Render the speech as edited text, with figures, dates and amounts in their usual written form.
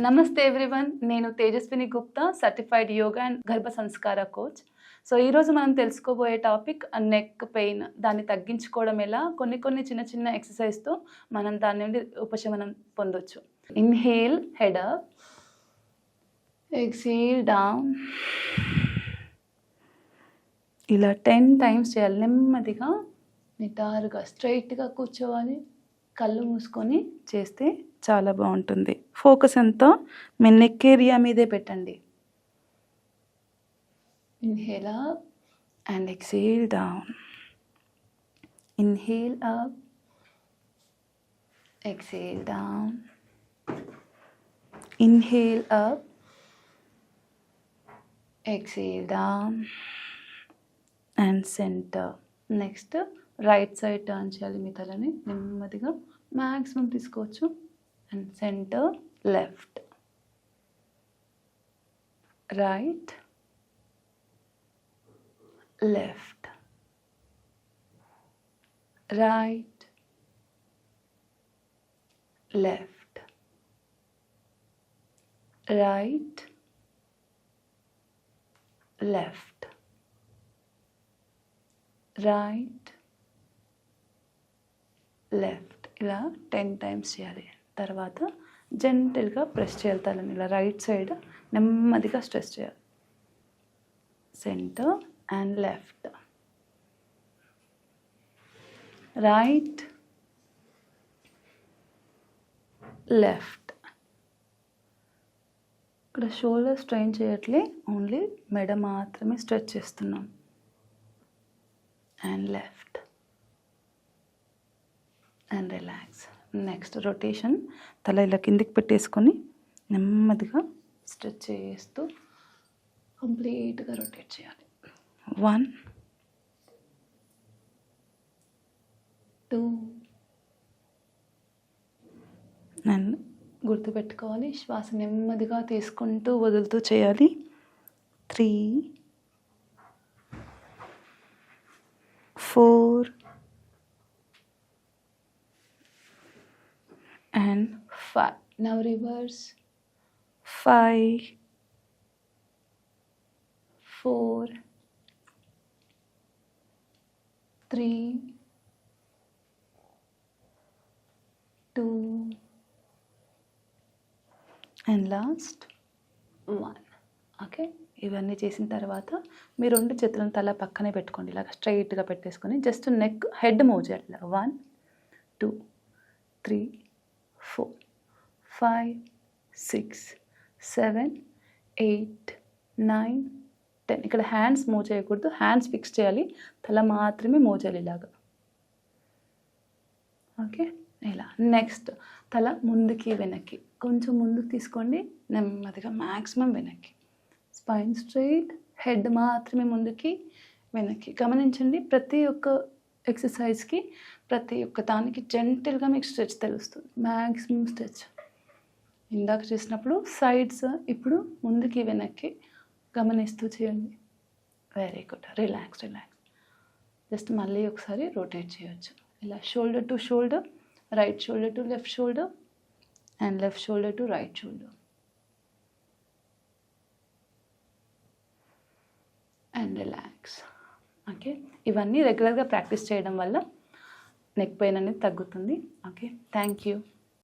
నమస్తే ఎవ్రీవన్, నేను Tejaswini Gupta, certified yoga and గర్భ సంస్కార కోచ్. సో ఈరోజు మనం తెలుసుకోబోయే టాపిక్ నెక్ పెయిన్. దాన్ని తగ్గించుకోవడం ఎలా, కొన్ని చిన్న చిన్న ఎక్సర్సైజ్తో మనం దాని నుండి ఉపశమనం పొందొచ్చు. Inhale head up, exhale down. ఇలా 10 టైమ్స్ చేయాలి. నెమ్మదిగా నిటారుగా స్ట్రైట్గా కూర్చోవాలి. కళ్ళు మూసుకొని చేస్తే చాలా బాగుంటుంది. ఫోకస్ అంతా మీ నెక్ ఏరియా మీదే పెట్టండి. Inhale up and exhale down. Inhale up, exhale down. Inhale up, exhale down and centre. Next right side turn చేయాలి. మీ తలని నెమ్మదిగా మ్యాక్సిమం తీసుకోవచ్చు. And centre, left, right, left, right, left, right, left, right, left. ఇలా 10 times చేయాలి. తర్వాత జెంటిల్గా press చేయాలి తలని. ఇలా రైట్ సైడ్ నెమ్మదిగా స్ట్రెస్ చేయాలి. Centre and left, right, left. ఇక్కడ షోల్డర్ స్ట్రెయిన్ చేయట్లే, ఓన్లీ మెడ మాత్రమే స్ట్రెచ్ చేస్తున్నాం. And left and relax. Next rotation. తల ఇలా కిందికి పెట్టేసుకొని నెమ్మదిగా స్ట్రెచ్ చేస్తూ కంప్లీట్గా రొటేట్ చేయాలి. 1 2 అండ్ గుర్తుపెట్టుకోవాలి, శ్వాస నెమ్మదిగా తీసుకుంటూ వదులుతూ చేయాలి. 3 4 and 5. Now reverse. 5 4 3 2 and last 1. Okay, ఇవన్నీ చేసిన తర్వాత మీ 2 చేతులను తల పక్కనే పెట్టుకోండి. ఇలాగ స్ట్రైట్గా పెట్టేసుకొని జస్ట్ నెక్ హెడ్ మూవ్ చేయాలి. 1 2 3 4 5 6 7 8 9 10. ఇక్కడ హ్యాండ్స్ మూవ్ చేయకూడదు, హ్యాండ్స్ ఫిక్స్ చేయాలి, తల మాత్రమే మూవ్ చేయాలి ఇలాగా. ఓకే, ఇలా. నెక్స్ట్ తల ముందుకి వెనక్కి, కొంచెం ముందుకు తీసుకోండి, నెమ్మదిగా మ్యాక్సిమం వెనక్కి. స్పైన్ స్ట్రైట్, హెడ్ మాత్రమే ముందుకి వెనక్కి. గమనించండి, ప్రతి ఒక్క ఎక్సర్సైజ్కి ప్రతి ఒక్క దానికి జెంటిల్గా మీకు స్ట్రెచ్ తెలుస్తుంది. మ్యాక్సిమం స్ట్రెచ్ ఇందాక చేసినప్పుడు సైడ్స్, ఇప్పుడు ముందుకి వెనక్కి గమనిస్తూ చేయండి. Very good. Relax relax. Just మళ్ళీ ఒకసారి రొటేట్ చేయొచ్చు. ఇలా shoulder to shoulder, right shoulder to left shoulder and left shoulder to right shoulder and relax. Okay, ఇవన్నీ రెగ్యులర్గా ప్రాక్టీస్ చేయడం వల్ల నెక్ పెయిన్ అనేది తగ్గుతుంది. Okay, thank you.